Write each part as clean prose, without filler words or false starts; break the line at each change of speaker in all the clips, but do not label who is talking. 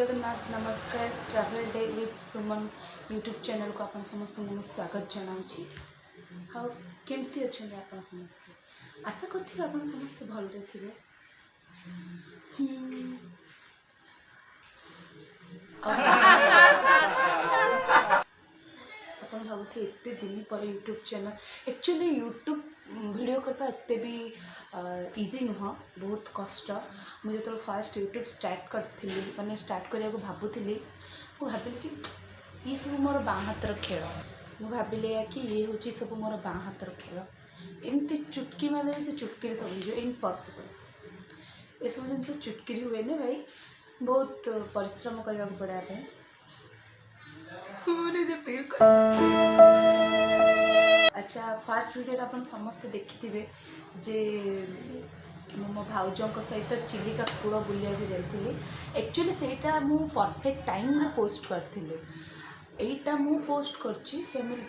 जगन्नाथ नमस्कार travel day with Suman YouTube channel को आपन समस्त मु स्वागत जनाऊँगी। हाँ केमती अच्छा आप समस्ते आशा करथिबे आप समस्ते भलरे थिबे। अपन भावुथे एते दिन पर YouTube channel actually YouTube video करबा एते भी इजी नुह बहुत कष्ट। मुझे जो फास्ट यूट्यूब स्टार्ट करी मैंने स्टार्ट करने को भावुली भाविली कि ये सब मोर बाँ हाथर खेल मुझे भाविली कि ये हूँ सब मोर बाँ हाथर खेल एमती चुटकी मारे भी से चुटकी सब इम्पॉसिबल ये सब जिन चुटकी हुए ना भाई बहुत परिश्रम करने को पड़ा मुझे फील कर। अच्छा फास्ट वीडियो आप समस्ते देखिथे जे मो भाउजों सहित चिलिका कूल बुलिया जाइए। एक्चुअली सेटा मु परफेक्ट टाइम में पोस्ट करथिले एटा मु पोस्ट करची फैमिली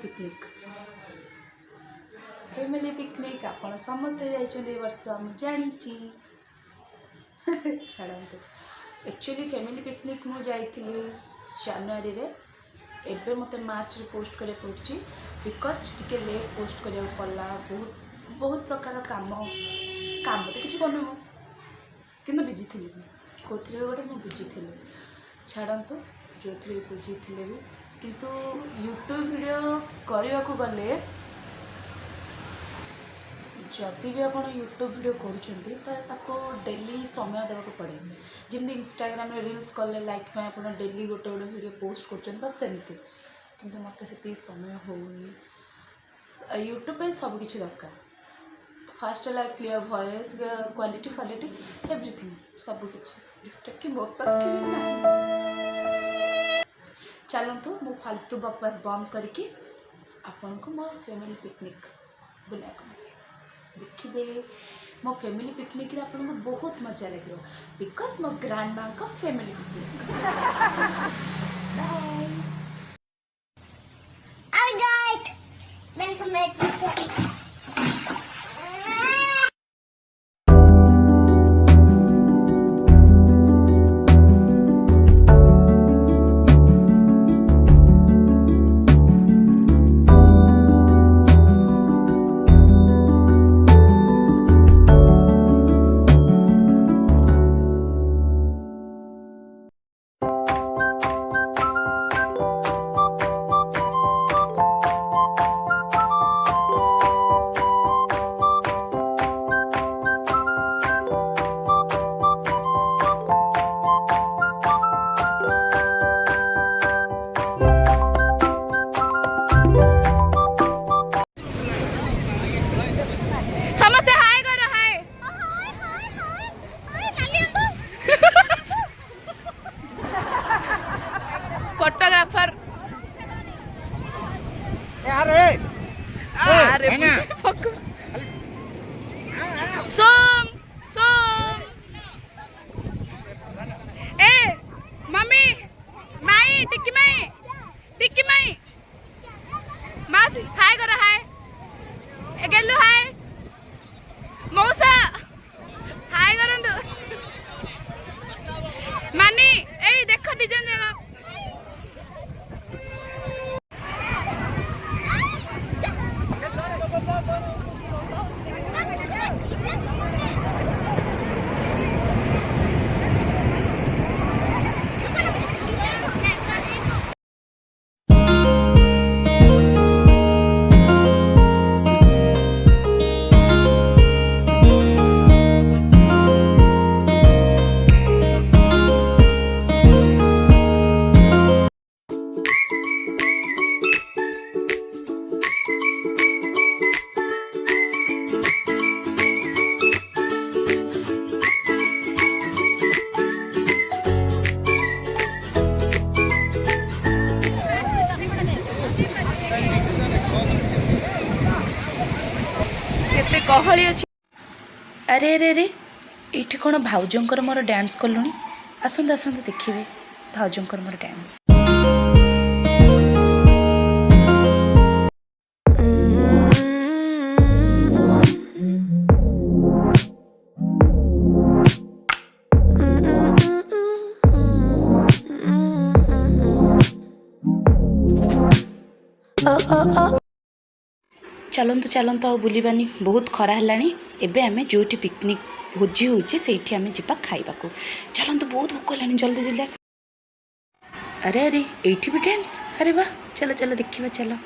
पिकनिक आपण समस्ते जाइछन वर्ष मु जानी छाड़ते। एक्चुअली फैमिली पिकनिक मु जाइथिली जनवरी रे एबे मते मार्च रे पोस्ट करे पड़छि बिकज टिके लेट पोस्ट करिया पड़ला बहुत प्रकार काम तो किसी बनब कि बिजी थी कौन गोटे मुझे बिजी थी छाड़तु जो थी बिजी थी भी किंतु यूट्यूब वीडियो करने को गले जदि भी आप यूट्यूब वीडियो करुँच डेली समय देवाक पड़े जमी इंस्टाग्राम रील्स कले लाइक में आप डेली गोटे गोटे वीडियो पोस्ट कर बस सेमती किंतु मत से समय हो यूट्यूब पे सब किसी दरकार फास्ट है clear voice quality quality everything सब किसी मो पाखे चलतु मु फालतू बकवास बंद करके आपण को मोर फैमिली पिकनिक बुला देखिए मो फैमिली पिकनिक रे आपन को बहुत मजा लगे बिकज मो ग्रैंड माँ का family picnic. Bye
welcome back.
Photographer सोम सोम ए मम्मी माई टिक्की माई मासी हाय करो हाय ए गेलु हाय मौसा हाय करंदु मानी ए देखो दिजन जगह गहली अच्छी। अरे अरे अरे ये कौन भाउजंकर मोर डांस कलुनी आसंत आसंत देखिए भाउजंकर मोर डांस। चलतु चलतु आ बुलवानी बहुत खरा है एबे आमे जो पिकनिक भोजी होचे सेठी आमे जिबा खाइबा को चलतु बहुत भोक है जल्दी जल्दी आस। अरे अरे एठी भी डांस अरे वाह चलो चलो देखिबा चलो।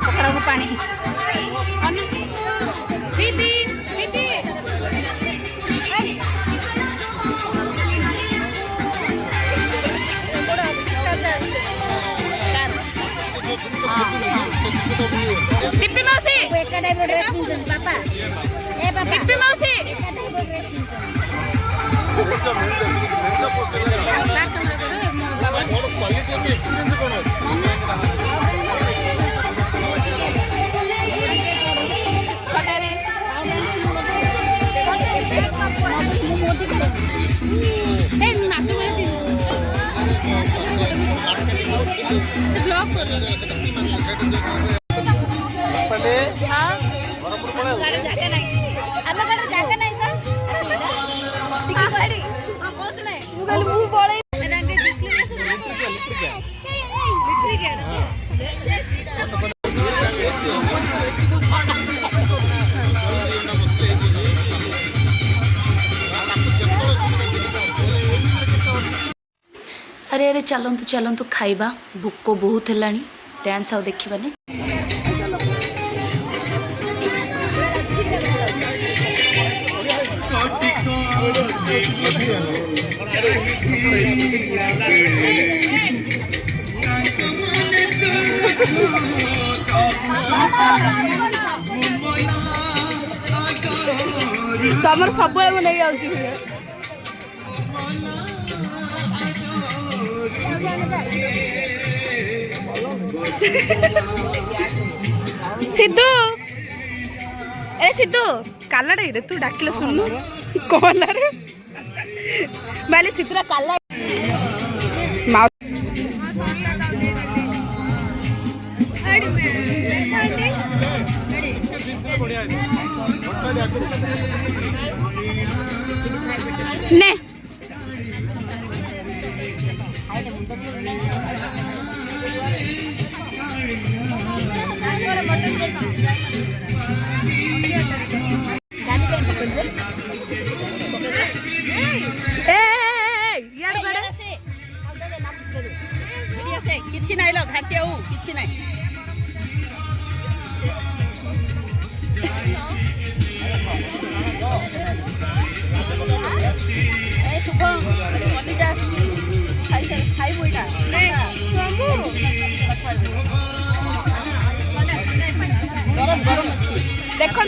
पकड़ा को पानी दीदी दीदी टिप्पी मौसी पापा ए पापा टिप्पी मौसी अरे अरे चलतु चलतु खाइबा भोक बहुत है डांस आउ देखिबानी। तमर सब नहीं जाऊँ सिद्धू अरे सिद्धू काला रे तू डाकिले सुनू कौन रे बाले सिद्धूरा काला ने किसी ना लो घाटी आऊ किसी ना देखु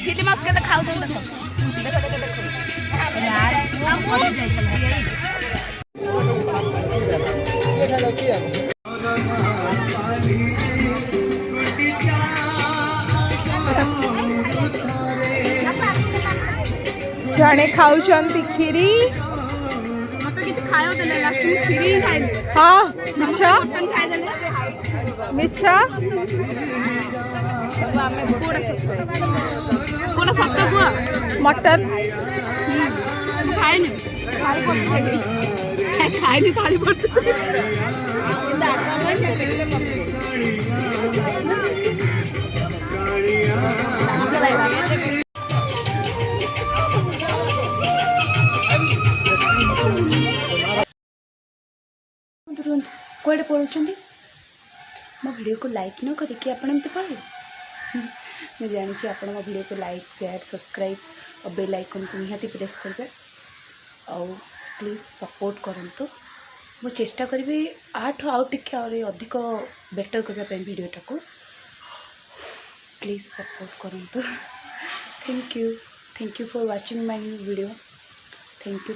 झिली मास के खाऊ
जड़े खाऊ खीरी
मत किसी खायो देले लास्ट में खीरी ही खाइले।
हाँ मिच्छा
खाइ देले
मिच्छा
बामे कोड़ा सब हुआ
मटन
खाए नहीं खाए नहीं थाली पर कड़े पड़ों मो वीडियो को लाइक न करके आप पढ़े मुझे जानी आप मो वीडियो को लाइक शेयर सब्सक्राइब और बेल आइकन को निहाती प्रेस करेंगे और प्लीज़ सपोर्ट करंतु मु चेष्टा करी आठ आउ टिके अधिक बेटर करने वीडियोटा को प्लीज़ सपोर्ट करंतु। Thank you for watching my video. Thank you.